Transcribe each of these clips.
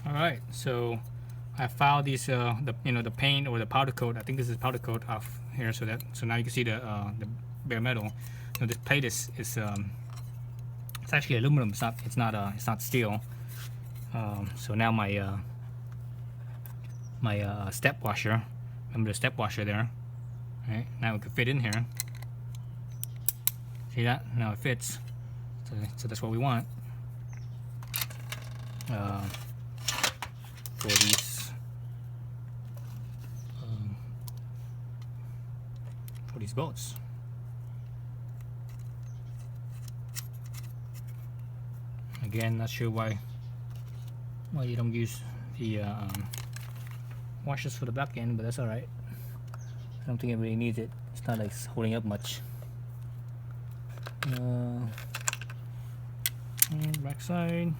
Alright, so I filed these the paint or the powder coat. I think this is powder coat off here, so now you can see the bare metal. This plate is it's actually aluminum. It's not steel. So now my step washer. Remember the step washer there? Right now it could fit in here. See that? Now it fits. So that's what we want. For these bolts. Again, not sure why you don't use the washers for the back end, but that's alright. I don't think it really needs it. It's not like it's holding up much. Back side.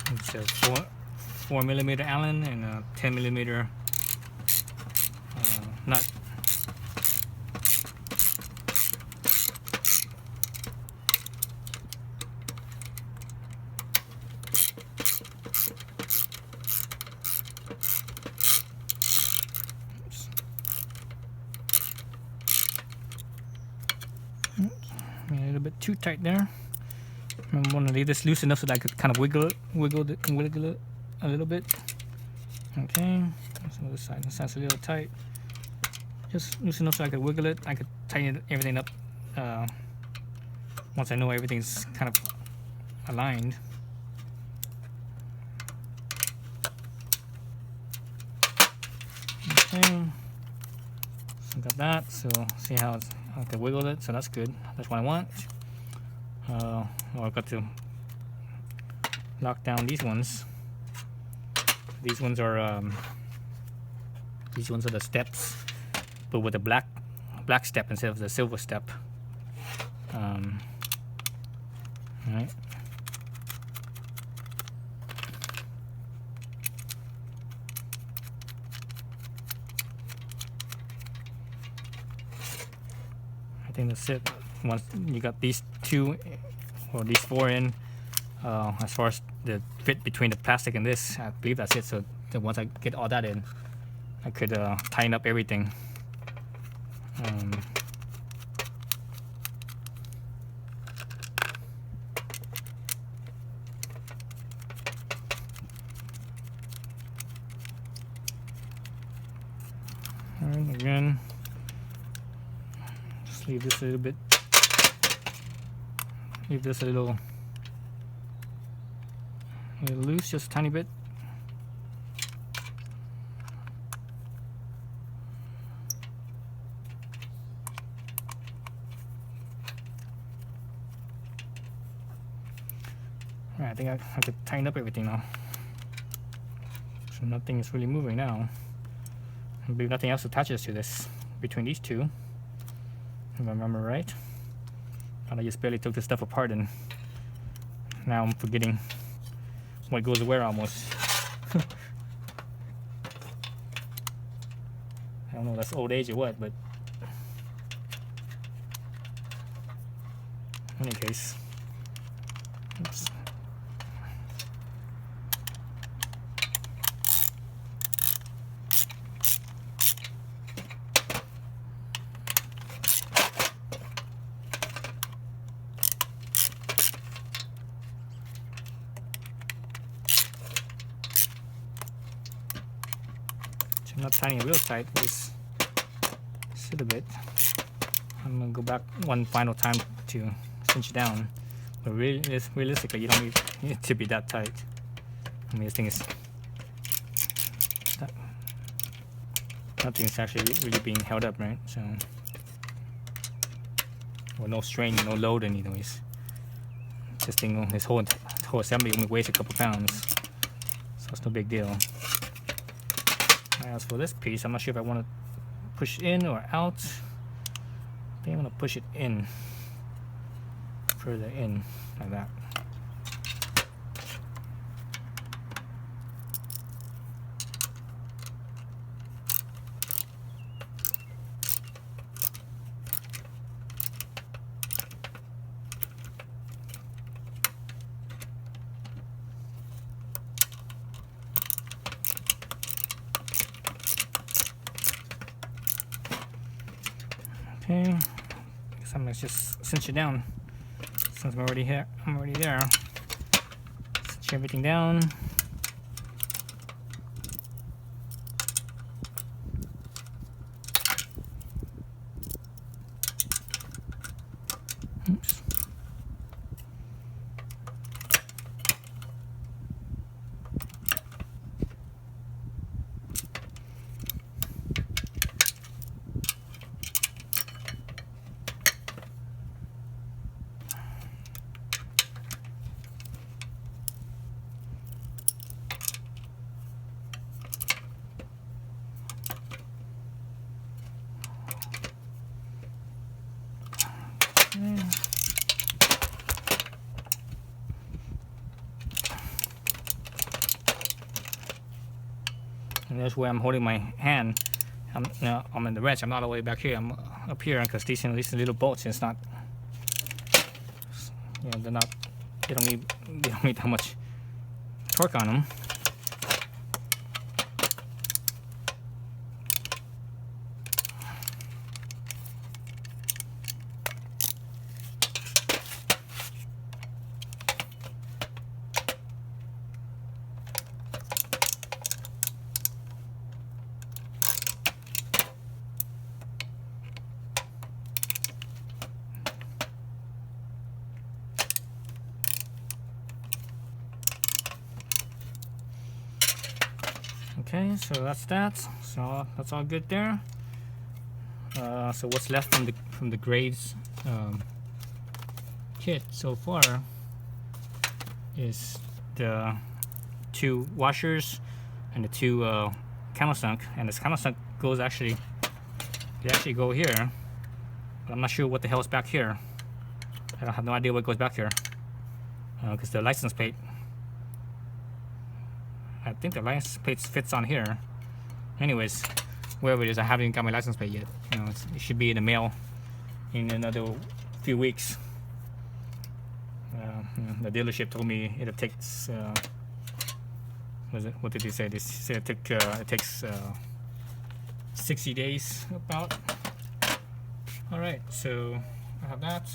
It's a 4mm Allen and a 10mm nut. A little bit too tight there. I want to leave this loose enough so that I could kind of wiggle it a little bit. Okay, so this side's a little tight. Just loose enough so I could wiggle it. I could tighten everything up once I know everything's kind of aligned. Okay, so got that. So see how I can wiggle it. So that's good. That's what I want. Well, I've got to lock down these ones. These ones are the steps, but with a black step instead of the silver step. Alright. I think that's it. Once you got these two or these four in, as far as the fit between the plastic and this, I believe that's it. So once I get all that in, I could tighten up everything. And again, just leave this a little bit. Leave this a little loose, just a tiny bit. Alright, I think I have to tighten up everything now. So nothing is really moving now. I believe nothing else attaches to this between these two, if I remember right. I just barely took this stuff apart and now I'm forgetting what goes where almost. I don't know if that's old age or what, but in any case. Oops. I'm not tying it real tight, just a little bit. I'm gonna go back one final time to cinch it down, but realistically, you don't need it to be that tight. I mean, this thing is nothing's actually really being held up, right? So, well, no strain, no load, anyways. This thing, this whole assembly only weighs a couple pounds, so it's no big deal. As for this piece, I'm not sure if I want to push in or out. I think I'm going to push it in. further in like that. Okay, I guess I'm gonna just cinch it down since I'm already here. I'm already there. Cinch everything down. Oops. And that's where I'm holding my hand. I'm in the wrench. I'm not all the way back here. I'm up here because these little bolts. It's not. You know, they're not. They don't need that much torque on them. Okay, so that's that. So that's all good there. So what's left from the Graves kit so far is the 2 washers and the 2 countersunk. And this countersunk goes actually go here, but I'm not sure what the hell is back here. I have no idea what goes back here because the license plate. I think the license plate fits on here. Anyways, wherever it is, I haven't even got my license plate yet. You know, it should be in the mail in another few weeks. The dealership told me it takes. What did they say? They said it takes 60 days about. All right, so I have that.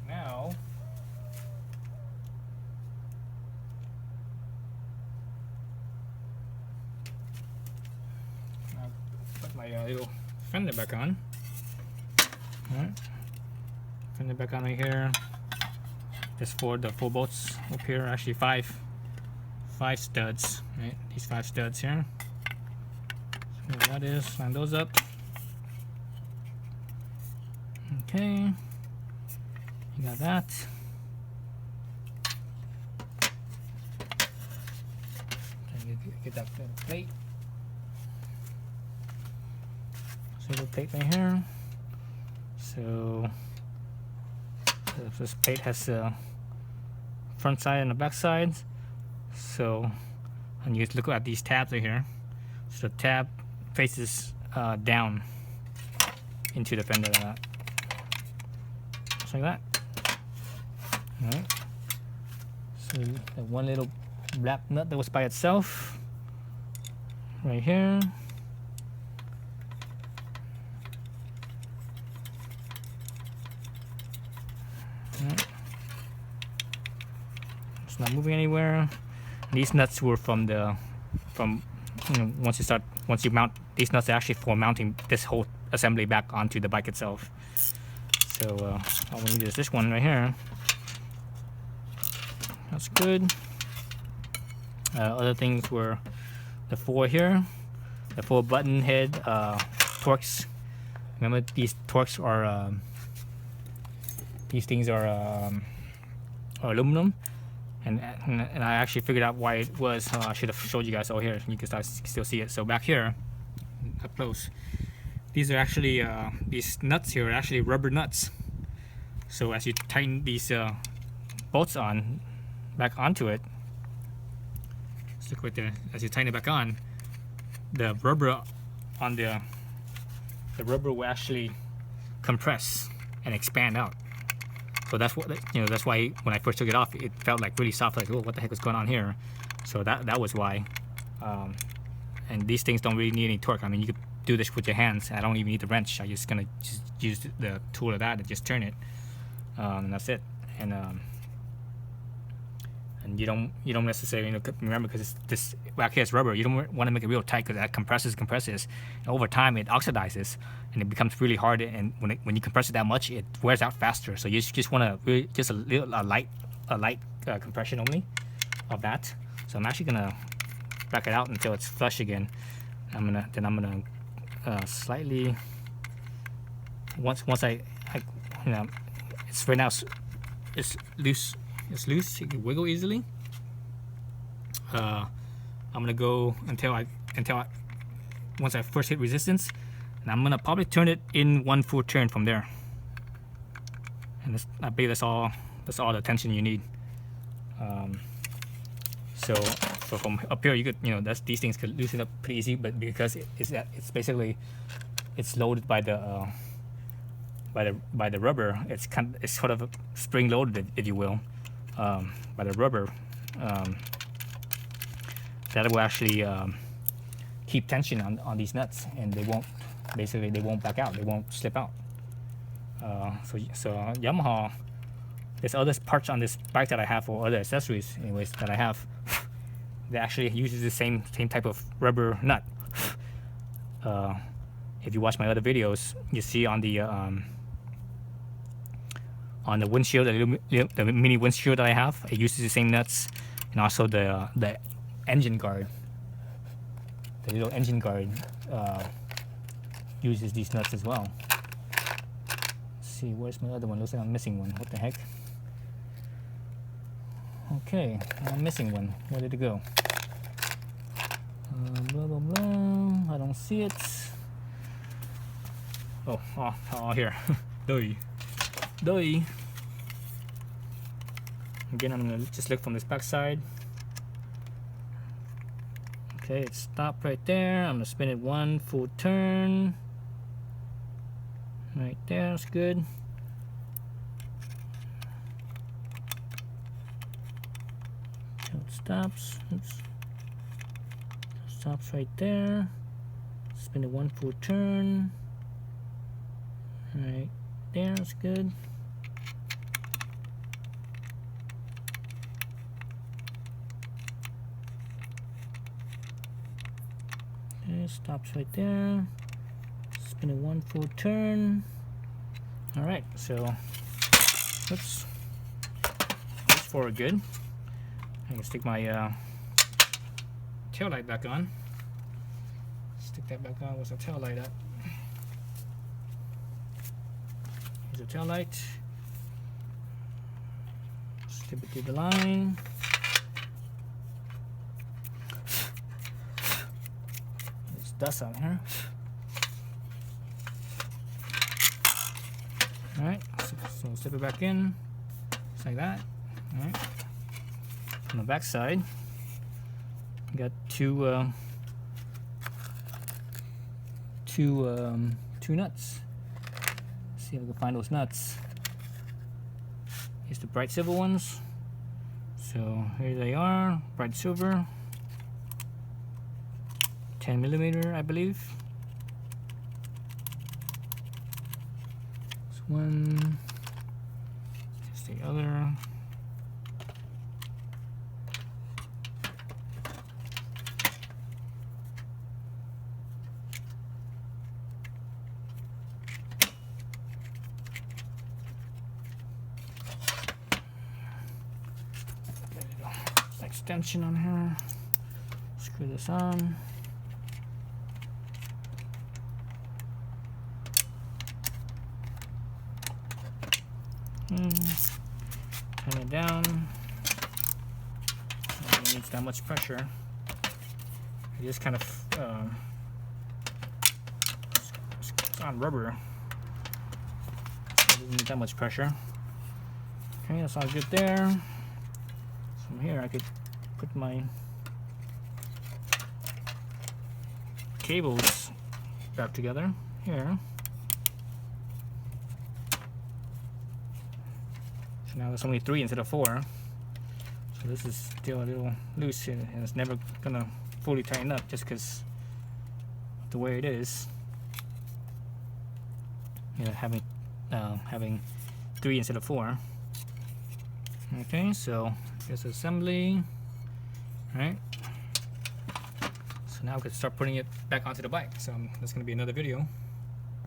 Now. My little fender back on. Alright, fender back on right here. Just for the 4 bolts up here, actually 5 studs. Right, these 5 studs here. So that is, line those up. Okay, you got that. Get that plate. Little plate right here. So this plate has the front side and the back side. So, and you look at these tabs right here. So the tab faces down into the fender like that. Just like that. Alright. So the one little black nut that was by itself right here. It's not moving anywhere. These nuts were from you know, once you mount these nuts, are actually for mounting this whole assembly back onto the bike itself. So all we need is this one right here. That's good. Other things were the 4 here, the 4 button head torques. Remember, these torques are these things are aluminum, and I actually figured out why it was. I should have showed you guys over here. You can still see it. So back here, up close, these are actually these nuts here are actually rubber nuts. So as you tighten these bolts on back onto it, stick right there. As you tighten it back on, the rubber on the rubber will actually compress and expand out. So that's what, you know, that's why when I first took it off, it felt like really soft. Like, oh, what the heck is going on here? So that was why. And these things don't really need any torque. I mean, you could do this with your hands. I don't even need the wrench. I just gonna just use the tool of that and just turn it, and that's it. And you don't necessarily, you know, remember, because this wax is rubber, you don't want to make it real tight, because that compresses, and over time it oxidizes and it becomes really hard. And when you compress it that much, it wears out faster. So you just want to really just a light compression only of that. So I'm actually gonna back it out until it's flush again. I'm gonna slightly, once I you know, it's right now it's loose. It's loose, it can wiggle easily. I'm gonna go until once I first hit resistance, and I'm gonna probably turn it in one full turn from there. And I believe that's all the tension you need. So from up here, you could, you know, these things could loosen up pretty easy, but because it's basically loaded by the rubber, it's sort of spring loaded, if you will. By the rubber, that will actually keep tension on these nuts, and they won't back out, they won't slip out. So Yamaha, there's other parts on this bike that I have, or other accessories anyways that I have, that actually uses the same type of rubber nut. If you watch my other videos, you see on the windshield, the mini windshield that I have, it uses the same nuts, and also the engine guard, the little engine guard uses these nuts as well. Let's see, where's my other one? Looks like I'm missing one. What the heck? Okay, I'm missing one. Where did it go? Blah blah blah. I don't see it. Oh, here. Doi. Again, I'm gonna just look from this back side. Okay, it stopped right there. I'm gonna spin it one full turn. Right there, that's good. Until it stops. Oops. Stops right there. Spin it one full turn. Right there, that's good. Okay, stops right there. Spin it one full turn. All right, so let's forward good. I can stick my tail light back on. Stick that back on. Where's the tail light at? Here's the tail light. Slip it through the line. There's dust on here. Alright, so slip it back in, just like that. Alright. On the back side, we got two nuts. Let's see if we can find those nuts. Here's the bright silver ones. So here they are, bright silver, 10mm, I believe. This one, here's the other. Extension on here. Screw this on. Turn it down. It needs that much pressure. It just kind of it's on rubber. So it doesn't need that much pressure. Okay, that's all good there. From here I could put my cables back together here. So now there's only 3 instead of 4. So this is still a little loose here, and it's never gonna fully tighten up just because the way it is. You know, having 3 instead of 4. Okay, so here's the assembly. Right. So now we can start putting it back onto the bike. So that's going to be another video.